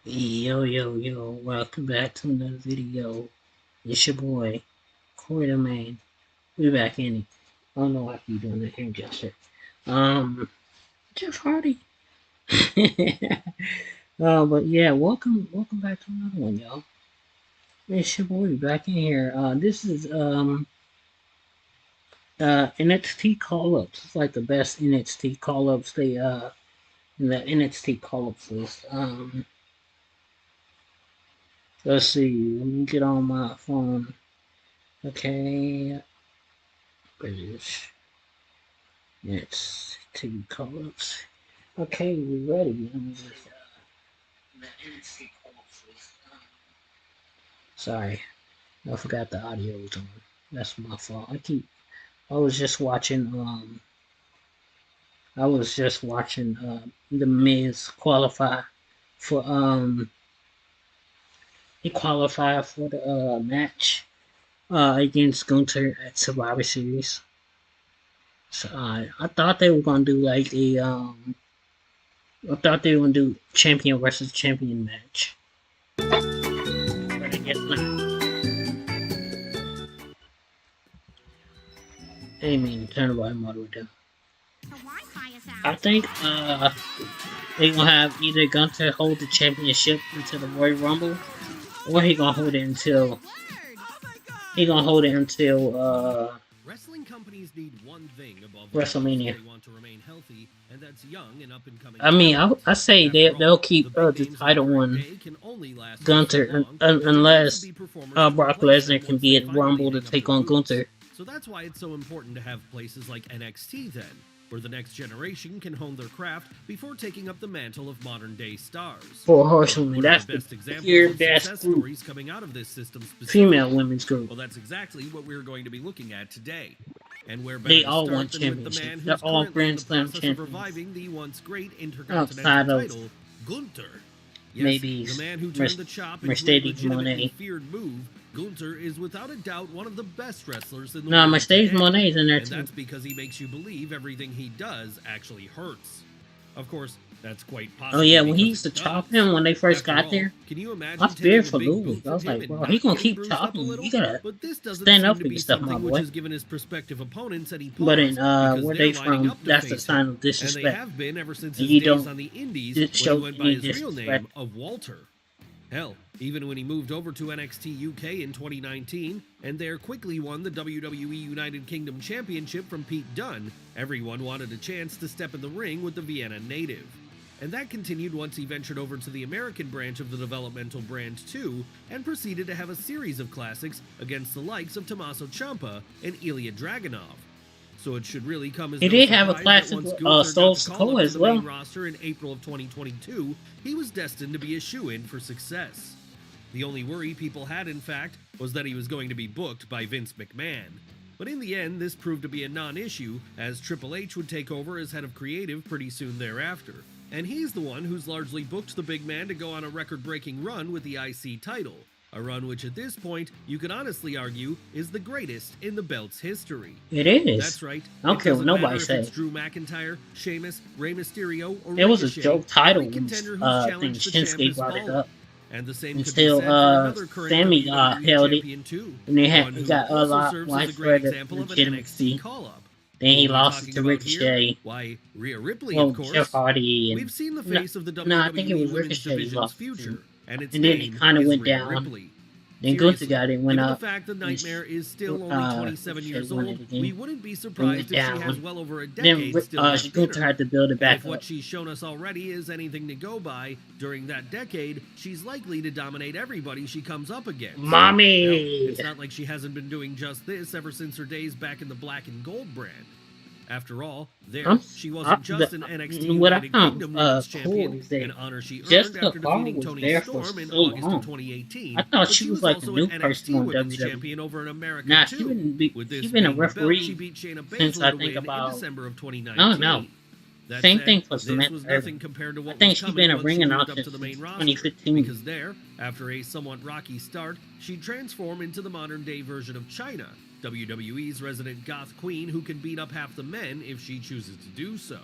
Yo, welcome back to another video. It's your boy, Corey the Man. We back in it. I don't know why you doing the hair gesture. Um, Jeff Hardy. But yeah, welcome back to another one, y'all. It's your boy back in here. This is NXT call-ups. It's like the best NXT call-ups they in the NXT call-ups list. Let's see. Let me get on my phone. Okay, British. It's two colors. Okay, we ready. Let me just, sorry, I forgot the audio was on. That's my fault. I was just watching, the Miz qualify for, he qualified for the, match, against Gunther at Survivor Series. So, I thought they were gonna do like I thought they were gonna do champion versus champion match. But I guess not. I didn't mean to turn the volume all the way down. I think they gonna have either Gunther hold the championship until the Royal Rumble, or he gonna hold it until Wrestling companies need one thing above WrestleMania. they want to remain healthy, and that's young and up and coming. I mean, I say they'll keep the title one Gunther unless Brock Lesnar can be at Rumble to take on Gunther. So that's why it's so important to have places like NXT then, where the next generation can hone their craft before taking up the mantle of modern-day stars. For Horsewomen, that's the best example pure of best success group. stories coming out of this system. Female women's group. Well, that's exactly what we're going to be looking at today. And where they all won championships. They're all Grand Slam champions. Reviving the once great outside of title, Gunther. Yes, maybe the man who turned the chop Mercedes Moné. Feared move, Gunther is without a doubt one of the best wrestlers in the world. No, Mercedes Moné is in there too. And that's because he makes you believe everything he does actually hurts. Of course, that's quite possible. Oh yeah, when he used to chop him when they first got there, can you imagine I feared for Louis. I was like, bro, he gonna keep chopping you. You gotta stand up for yourself, my boy. Given his prospective opponents that he but in where they from, that's a sign of disrespect. And they have been ever since his days on the Indies, show when he went by his real name of Walter. Hell, even when he moved over to NXT UK in 2019, and there quickly won the WWE United Kingdom Championship from Pete Dunne, everyone wanted a chance to step in the ring with the Vienna native. And that continued once he ventured over to the American branch of the developmental brand 2, and proceeded to have a series of classics against the likes of Tommaso Ciampa and Ilya Dragunov. So it should really come as he did have a classic Solo Sikoa as well. Roster in April of 2022, he was destined to be a shoo-in for success. The only worry people had, in fact, was that he was going to be booked by Vince McMahon. But in the end, this proved to be a non-issue, as Triple H would take over as head of creative pretty soon thereafter. And he's the one who's largely booked the big man to go on a record-breaking run with the IC title. A run which at this point, you could honestly argue, is the greatest in the belt's history. It is. That's right. I don't care what nobody says. Drew McIntyre, Sheamus, Rey Mysterio, or it was a joke title when Shinsuke brought it up. And the same until Sammy held it, and he got a lot widespread legitimacy. Then he lost it to Ricochet. Why, Rhea Ripley, of course. Jeff Hardy. And we've seen the face of the WWE no, I think it was Ricochet lost future, and then it kind of went down. Ripley. Then Gunther got it, went up. The fact that Nightmare is still only 27 years old, we wouldn't be surprised if she has well over a decade then Gunther had to build it back up. If what she's shown us already is anything to go by, during that decade, she's likely to dominate everybody she comes up against. Mommy! It's not like she hasn't been doing just this ever since her days back in the Black and Gold brand. After all, she wasn't just an NXT United Kingdom Women's Champion, an honor she earned after defeating Toni Storm in August of 2018. I thought she was like a new person on WWE. Over in America nah, she's been a referee since I think about December of 2019. I don't know. Same thing for Samantha. I think she's been a ring announcer since 2015. Because there, after a somewhat rocky start, she'd transform into the modern-day version of Chyna, WWE's resident goth queen who can beat up half the men if she chooses to do so.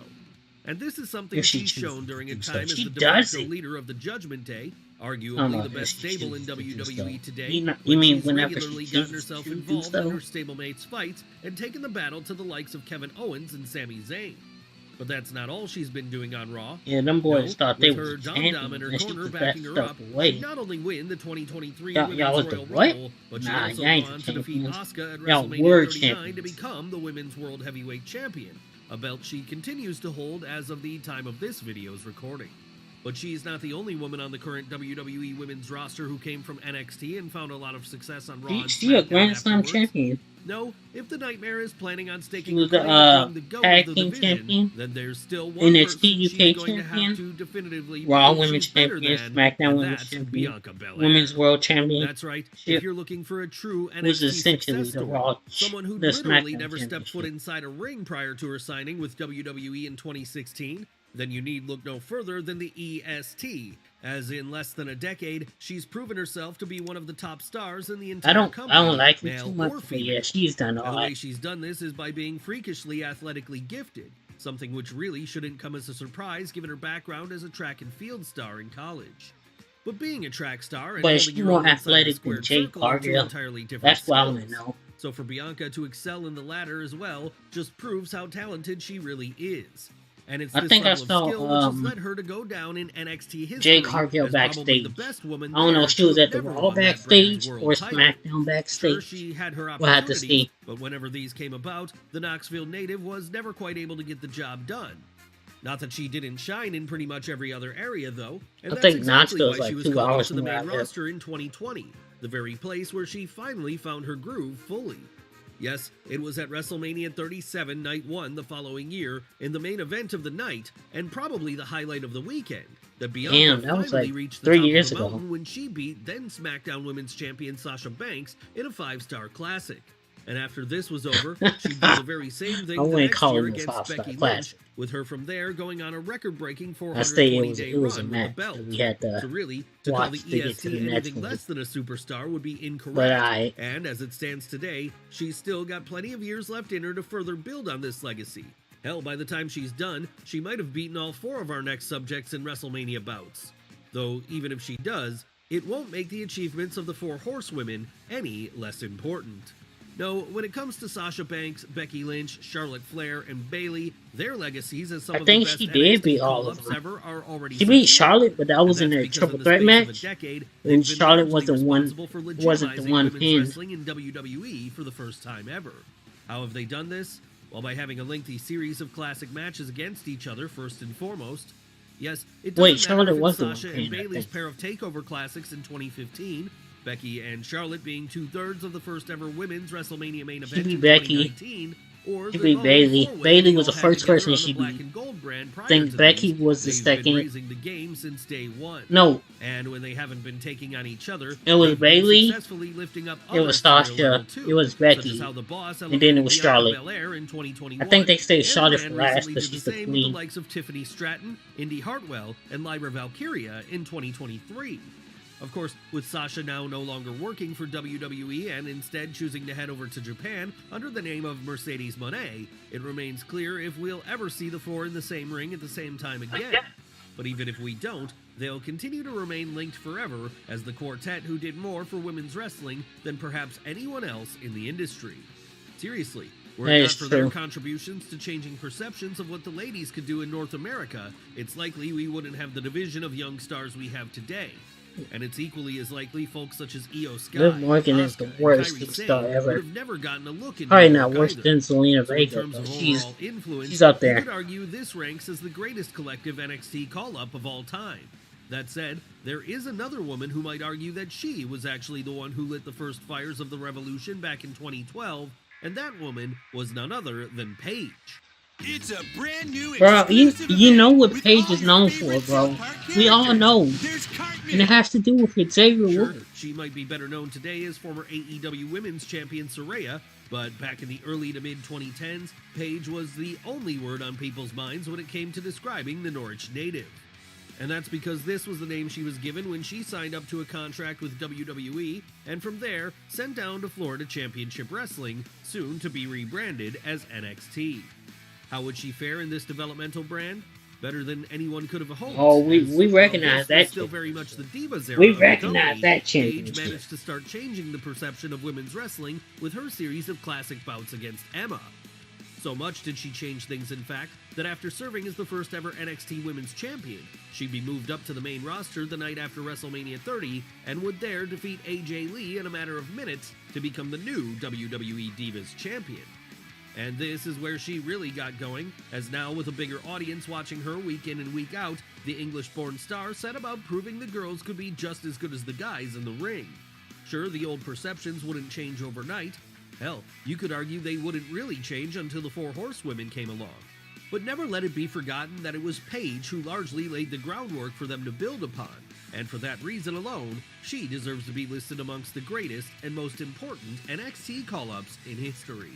And this is something If she she's chooses shown to during a do so. time as She the de does facto it. leader of the Judgment Day, I don't arguably know the if best she stable in chooses to do so. WWE today, You when mean she's whenever regularly she gotten chooses herself to do involved in so? her stablemates' fights and taken the battle to the likes of Kevin Owens and Sami Zayn. But that's not all she's been doing on Raw. Yeah, them boys thought they With was her a Dom in champion, her and she corner took that backing her stuff up, away. she'd not only win the 2023 Y'all Women's was the Royal what? Rumble, but she'd Nah, also y'all ain't go the on to defeat champions. Asuka at Y'all WrestleMania were 39 to champions. become the Women's World Heavyweight Champion, a belt she continues to hold as of the time of this video's recording. But she's not the only woman on the current WWE Women's roster who came from NXT and found a lot of success on Raw and She a SmackDown Grand Slam afterwards. champion. No, if the Nightmare is planning on She staking was her the claim to being the GOAT of tag the team division, champion, then there's still one NXT person she's UK going to have champion, to definitively Raw prove Women's she's better champion, than, SmackDown and Women's that's champion, Bianca Belair. Women's World Champion. That's right. Ship If you're looking for a true was NXT essentially success the story, Raw, someone who the literally SmackDown never stepped foot championship. inside a ring prior to her signing with WWE in 2016, then you need look no further than the EST. As in less than a decade, she's proven herself to be one of the top stars in the entire company, I don't like her male too much, or but female. yeah, she's done And all the way right. she's done this is by being freakishly athletically gifted, something which really shouldn't come as a surprise given her background as a track and field star in college. But being a track star and But holding she's your more own inside the athletic than squared Jade circle are two Cargill. entirely different That's what I want to skills. know. So for Bianca to excel in the latter as well just proves how talented she really is. And it's I this think I level saw, of skill which has led her to go down in NXT history Jade Cargill as probably the backstage. best woman I don't know there if she to was have at the ever Raw won that backstage brand's or world title. SmackDown Sure, backstage. she had her We'll have to opportunities, see. but whenever these came about, the Knoxville native was never quite able to get the job done. Not that she didn't shine in pretty much every other area, though, and I that's think exactly Knoxville's why like she was 2 called up hours to the from where I main live. roster in 2020, the very place where she finally found her groove fully. Yes, it was at WrestleMania 37 Night 1 the following year, in the main event of the night, and probably the highlight of the weekend, that Bianca Damn, that was finally like reached the 3 top years of the ago. mountain when she beat then SmackDown Women's Champion Sasha Banks in a 5-star classic. And after this was over, she'd do the very same thing I the wouldn't next call year it a against 5-star Becky Lynch, classic. with her from there going on a record-breaking I say it 420-day was a run with match the belt. that we had So to really, to call watch the to get EST to the next anything one. less than a superstar would be incorrect. But And as it stands today, she's still got plenty of years left in her to further build on this legacy. Hell, by the time she's done, she might have beaten all 4 of our next subjects in WrestleMania bouts. Though, even if she does, it won't make the achievements of the 4 horsewomen any less important. No, when it comes to Sasha Banks, Becky Lynch, Charlotte Flair, and Bayley, their legacies as some I of think the best she did NXT beat all of call-ups them. ever are already She beat secured. Charlotte, but that was in And a that's because triple in the threat space of a match. decade, And they've been Charlotte largely wasn't responsible for the legitimizing one women's pinned. wrestling in WWE for the first time ever. How have they done this? Well, by having a lengthy series of classic matches against each other, first and foremost. Yes, it doesn't Wait, matter Charlotte if it's was the one Sasha and pinned, I Bayley's think. pair of takeover classics in 2015, Becky and Charlotte being 2/3 of the first ever women's WrestleMania main event beat in Becky. 2019, or She the beat lone Bayley. four-way Bayley they was all the had first together person on she the Black beat. and Gold brand prior Think to Becky these. was the They've been second. raising the game since day one. No, And when they haven't been taking on each other, it was they've been Bayley, successfully lifting up it was others to their Sasha, level too, it was such Becky, as how the Boss and then it was elevated Bianca Charlotte. Belair in 2021, I think they saved and Charlotte Ran for last recently because did she's the the same with the queen. likes of Tiffany Stratton, Indy Hartwell, and Lyra Valkyria in 2023. Of course, with Sasha now no longer working for WWE and instead choosing to head over to Japan under the name of Mercedes Moné, it remains clear if we'll ever see the 4 in the same ring at the same time again. But even if we don't, they'll continue to remain linked forever as the quartet who did more for women's wrestling than perhaps anyone else in the industry. Seriously, were That it not is for their true. contributions to changing perceptions of what the ladies could do in North America, it's likely we wouldn't have the division of young stars we have today. And it's equally as likely folks such as Io Sky, Liv Morgan is the Asuka, worst and Kairi superstar Sane ever. would have never gotten a look in Probably New not York worse either. than Zelina So in Vega, terms but of she's overall influence, she's up you there. could argue this ranks as the greatest collective NXT call-up of all time. That said, there is another woman who might argue that she was actually the one who lit the first fires of the revolution back in 2012, and that woman was none other than Paige. It's a brand new Bro, you exclusive know event what with Paige all is your known favorite for, bro. South Park We all characters. know. There's Cartman. And it has to do with Xavier Sure, Woods. she might be better known today as former AEW Women's Champion Saraya, but back in the early to mid-2010s, Paige was the only word on people's minds when it came to describing the Norwich native. And that's because this was the name she was given when she signed up to a contract with WWE, and from there, sent down to Florida Championship Wrestling, soon to be rebranded as NXT. How would she fare in this developmental brand? better than anyone could have hoped. Oh, we as recognize this was that still very much the championship. Divas era We of the recognize company. that Paige championship. managed to start changing the perception of women's wrestling with her series of classic bouts against Emma. So much did she change things, in fact, that after serving as the first ever NXT Women's Champion, she'd be moved up to the main roster the night after WrestleMania 30 and would there defeat AJ Lee in a matter of minutes to become the new WWE Divas Champion. And this is where she really got going, as now with a bigger audience watching her week in and week out, the English-born star set about proving the girls could be just as good as the guys in the ring. Sure, the old perceptions wouldn't change overnight. Hell, you could argue they wouldn't really change until the Four Horsewomen came along. But never let it be forgotten that it was Paige who largely laid the groundwork for them to build upon, and for that reason alone, she deserves to be listed amongst the greatest and most important NXT call-ups in history.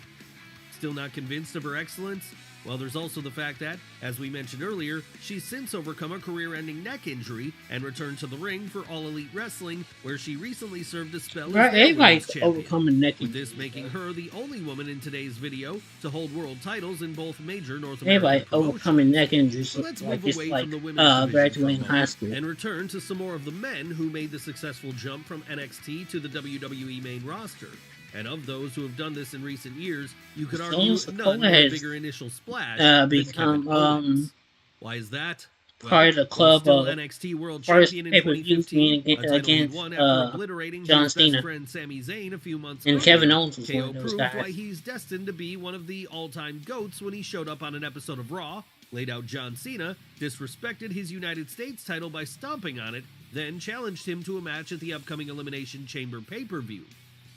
Still not convinced of her excellence? Well, there's also the fact that, as we mentioned earlier, she's since overcome a career-ending neck injury and returned to the ring for All Elite Wrestling, where she recently served a spell as their Everybody's women's champion, overcoming neck with this injuries, making her the only woman in today's video to hold world titles in both major North Everybody American promotions. overcoming neck injuries, So let's like move it's away like from the women's division graduating for a high moment school. and return to some more of the men who made the successful jump from NXT to the WWE main roster. And of those who have done this in recent years, you could argue none made a bigger initial splash than become Kevin Owens. Why is that? part of the club still of NXT World first Champion in pay-per-view 2015, being a title he against won after obliterating John his best Cena. friend Sami Zayn a few months And earlier. Kevin Owens was one KO of those proved guys. why he's destined to be one of the all-time GOATs when he showed up on an episode of Raw, laid out John Cena, disrespected his United States title by stomping on it, then challenged him to a match at the upcoming Elimination Chamber pay-per-view.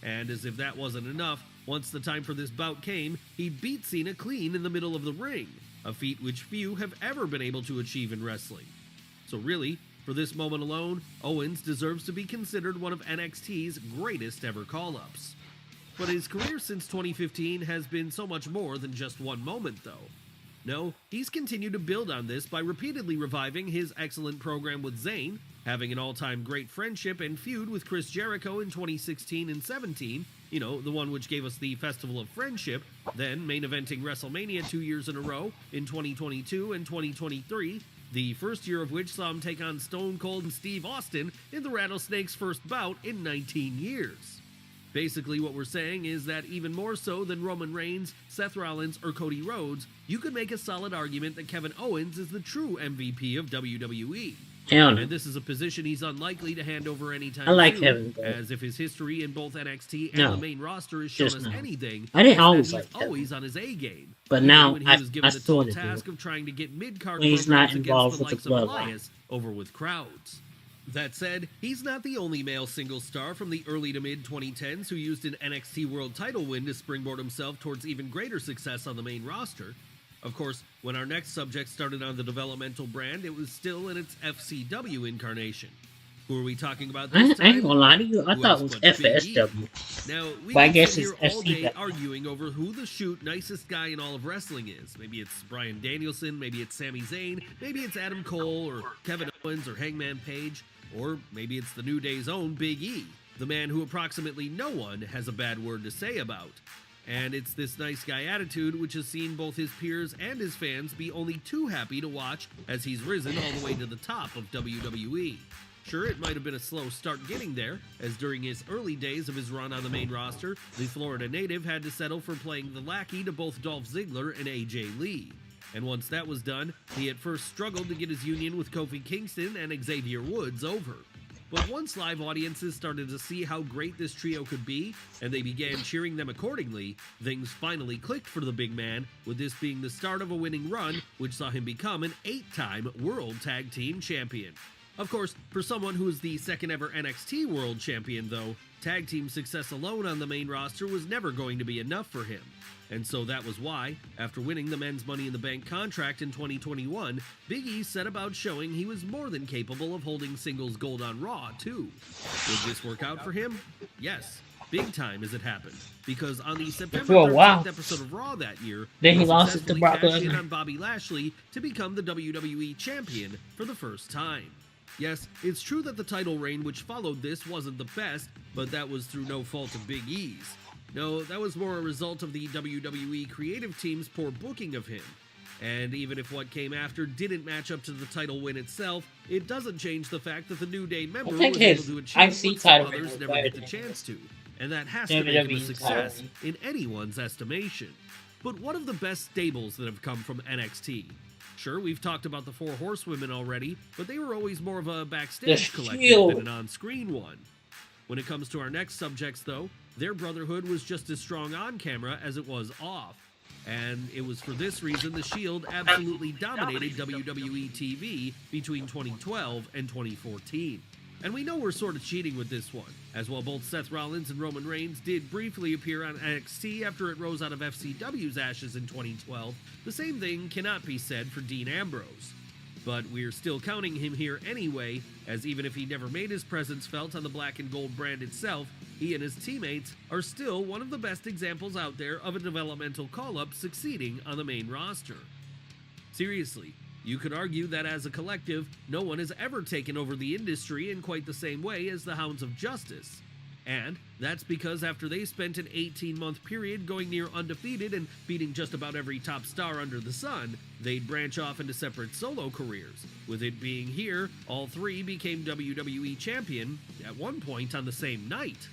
And as if that wasn't enough, once the time for this bout came, he beat Cena clean in the middle of the ring, a feat which few have ever been able to achieve in wrestling. So really, for this moment alone, Owens deserves to be considered one of NXT's greatest ever call-ups. But his career since 2015 has been so much more than just one moment, though. No, he's continued to build on this by repeatedly reviving his excellent program with Zayn, having an all-time great friendship and feud with Chris Jericho in 2016 and 17, you know, the one which gave us the Festival of Friendship, then main eventing WrestleMania 2 years in a row in 2022 and 2023, the first year of which saw him take on Stone Cold and Steve Austin in the Rattlesnakes' first bout in 19 years. Basically, what we're saying is that even more so than Roman Reigns, Seth Rollins, or Cody Rhodes, you could make a solid argument that Kevin Owens is the true MVP of WWE. Hell no. And this is a position he's unlikely to hand over anytime I like soon, Kevin, but as if his history in both NXT and no, the main roster has shown just us no. anything, I didn't it's that always he's like Kevin. always on his A game. But Even now when he I was given the tall sort of do. task of trying to get mid-card When he's not programs involved against with the the likes of bloodline. Elias over with crowds. That said, he's not the only male single star from the early to mid-2010s who used an NXT World title win to springboard himself towards even greater success on the main roster. Of course, when our next subject started on the developmental brand, it was still in its FCW incarnation. Who are we talking about this I ain't time? gonna lie to you, I Who thought it else was but Big E? FSW. Now, we But I could guess sit here it's all day FCW. arguing over who the shoot nicest guy in all of wrestling is. Maybe it's Bryan Danielson, maybe it's Sami Zayn, maybe it's Adam Cole, or Kevin Owens, or Hangman Page, or maybe it's the New Day's own Big E, the man who approximately no one has a bad word to say about. And it's this nice guy attitude which has seen both his peers and his fans be only too happy to watch as he's risen all the way to the top of WWE. Sure, it might have been a slow start getting there, as during his early days of his run on the main roster, the Florida native had to settle for playing the lackey to both Dolph Ziggler and AJ Lee. And once that was done, he at first struggled to get his union with Kofi Kingston and Xavier Woods over. But once live audiences started to see how great this trio could be, and they began cheering them accordingly, things finally clicked for the big man, with this being the start of a winning run, which saw him become an 8-time World Tag Team Champion. Of course, for someone who is the second ever NXT World Champion, though, tag team success alone on the main roster was never going to be enough for him. And so that was why, after winning the Men's Money in the Bank contract in 2021, Big E set about showing he was more than capable of holding singles gold on Raw, too. Would this work out for him? Yes. Big time as it happened. Because on the September For a while. 13th episode of Raw that year, Then he lost it to successfully Brock cashed in Lesnar. on Bobby Lashley to become the WWE Champion for the first time. Yes, it's true that the title reign which followed this wasn't the best, but that was through no fault of Big E's. No, that was more a result of the WWE creative team's poor booking of him. And even if what came after didn't match up to the title win itself, it doesn't change the fact that the New Day member think was able his to achieve IC what some title others was never better get the than chance his to, and that has to make him a WWE success title. in anyone's estimation. But what of the best stables that have come from NXT? Sure, we've talked about the Four Horsewomen already, but they were always more of a backstage The collective Shield. than an on-screen one. When it comes to our next subjects, though, their brotherhood was just as strong on camera as it was off. And it was for this reason the Shield absolutely dominated WWE TV between 2012 and 2014. And we know we're sort of cheating with this one, as while both Seth Rollins and Roman Reigns did briefly appear on NXT after it rose out of FCW's ashes in 2012, the same thing cannot be said for Dean Ambrose. But we're still counting him here anyway, as even if he never made his presence felt on the black and gold brand itself, he and his teammates are still one of the best examples out there of a developmental call-up succeeding on the main roster. Seriously, you could argue that as a collective, no one has ever taken over the industry in quite the same way as the Hounds of Justice. And that's because after they spent an 18-month period going near undefeated and beating just about every top star under the sun, they'd branch off into separate solo careers. With it being here, all three became WWE champion at one point on the same night.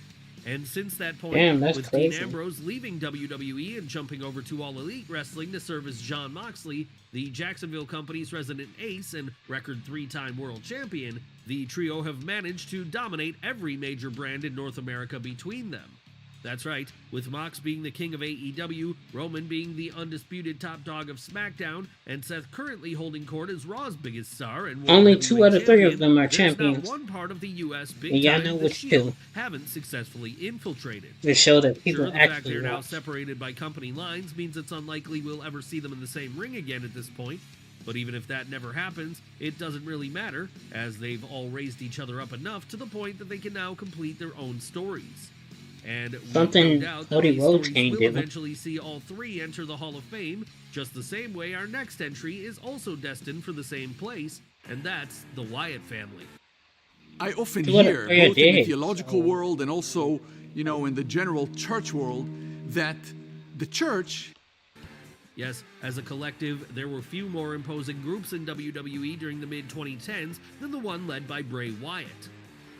And since that point, Damn, that's with crazy. Dean Ambrose leaving WWE and jumping over to All Elite Wrestling to serve as Jon Moxley, the Jacksonville company's resident ace and record 3-time world champion, the trio have managed to dominate every major brand in North America between them. That's right, with Mox being the king of AEW, Roman being the undisputed top dog of SmackDown, and Seth currently holding court as Raw's biggest star and World Only Heavyweight 2 out of 3 of champion, them are there's champions. not one part of the U.S. big And y'all time know the which Shield two. haven't successfully infiltrated. To show that people Sure, the fact actually they're now watch. separated by company lines means it's unlikely we'll ever see them in the same ring again at this point. But even if that never happens, it doesn't really matter, as they've all raised each other up enough to the point that they can now complete their own stories. And Something no doubt that Cody these Rhodes stories can't will do. eventually see all three enter the Hall of Fame, just the same way our next entry is also destined for the same place, and that's the Wyatt family. I often So what hear, are your both in the days? theological world and also, in the general church world, that the church Yes, as a collective, there were few more imposing groups in WWE during the mid-2010s than the one led by Bray Wyatt.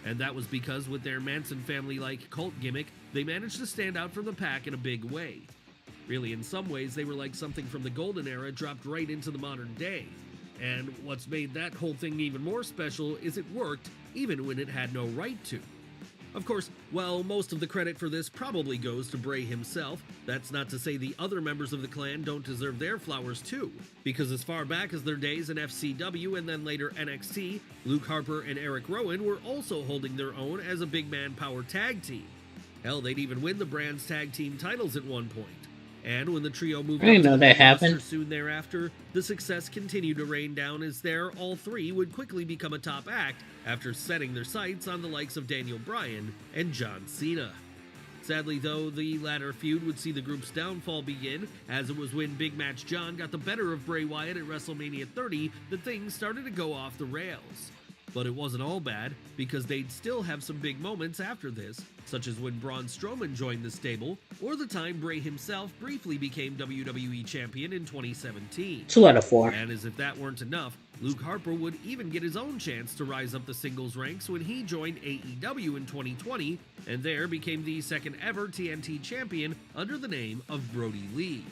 And that was because with their Manson family-like cult gimmick, they managed to stand out from the pack in a big way. Really, in some ways, they were like something from the golden era dropped right into the modern day. And what's made that whole thing even more special is it worked even when it had no right to. Of course, while most of the credit for this probably goes to Bray himself, that's not to say the other members of the clan don't deserve their flowers too, because as far back as their days in FCW and then later NXT, Luke Harper and Eric Rowan were also holding their own as a big man power tag team. Hell, they'd even win the brand's tag team titles at one point. And when the trio moved I didn't up to know the that main roster happened. soon thereafter, the success continued to rain down as all three would quickly become a top act after setting their sights on the likes of Daniel Bryan and John Cena. Sadly though, the latter feud would see the group's downfall begin, as it was when Big Match John got the better of Bray Wyatt at WrestleMania 30 that things started to go off the rails. But it wasn't all bad, because they'd still have some big moments after this, such as when Braun Strowman joined the stable, or the time Bray himself briefly became WWE Champion in 2017. 2 out of 4. And as if that weren't enough, Luke Harper would even get his own chance to rise up the singles ranks when he joined AEW in 2020, and there became the second ever TNT champion under the name of Brody Lee.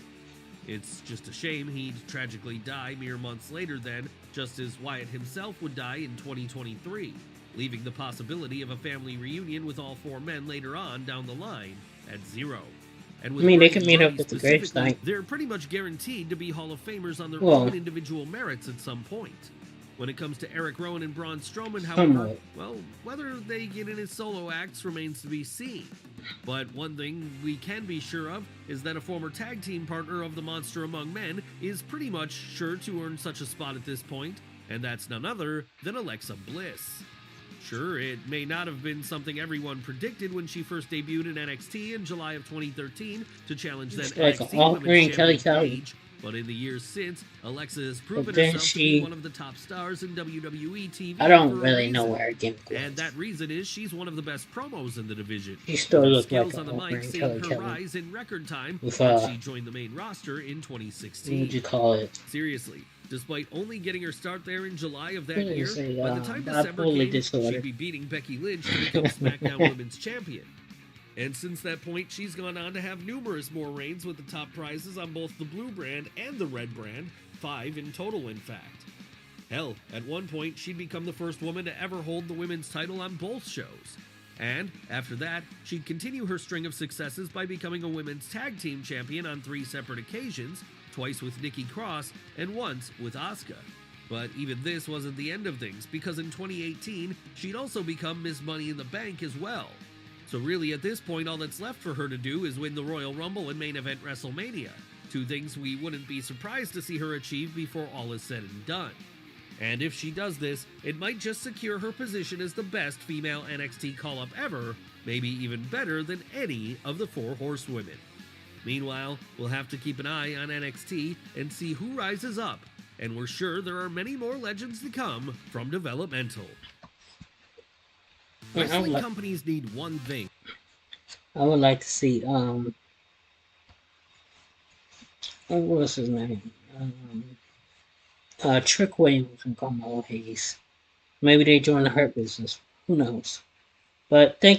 It's just a shame he'd tragically die mere months later then, just as Wyatt himself would die in 2023, leaving the possibility of a family reunion with all 4 men later on down the line at 0. And with I mean, they Brody can meet up Brody at the specifically, gravesite. they're pretty much guaranteed to be Hall of Famers on their Well. own individual merits at some point. When it comes to Eric Rowan and Braun Strowman, however, Somewhat. well, whether they get in as solo acts remains to be seen. But one thing we can be sure of is that a former tag team partner of the Monster Among Men is pretty much sure to earn such a spot at this point, and that's none other than Alexa Bliss. Sure, it may not have been something everyone predicted when she first debuted in NXT in July of 2013 to challenge then It's like NXT all Women's green Kelly Champion Kelly. Paige, But in the years since, Alexa has proven then herself to be one of the top stars in WWE TV I don't for a really know reason. what her gimmick was. And that reason is she's one of the best promos in the division. She still with her looked like skills on the mic Kelly seeing her Kelly. rise in record time With, when she joined the main roster in 2016. What would you call it? Seriously, despite only getting her start there in July of that What year, is it, by the time bipolar December came, disorder. she'd be beating Becky Lynch to become SmackDown Women's Champion. And since that point, she's gone on to have numerous more reigns with the top prizes on both the blue brand and the red brand, 5 in total in fact. Hell, at one point, she'd become the first woman to ever hold the women's title on both shows. And after that, she'd continue her string of successes by becoming a women's tag team champion on 3 separate occasions, twice with Nikki Cross and once with Asuka. But even this wasn't the end of things, because in 2018, she'd also become Miss Money in the Bank as well. So really at this point, all that's left for her to do is win the Royal Rumble and main event WrestleMania, 2 things we wouldn't be surprised to see her achieve before all is said and done. And if she does this, it might just secure her position as the best female NXT call-up ever, maybe even better than any of the 4 horsewomen. Meanwhile, we'll have to keep an eye on NXT and see who rises up, and we're sure there are many more legends to come from developmental. Wrestling companies need one thing. I would like to see, what was his name? Trick Williams and Carmelo Hayes. Maybe they join the Hurt Business. Who knows? But thank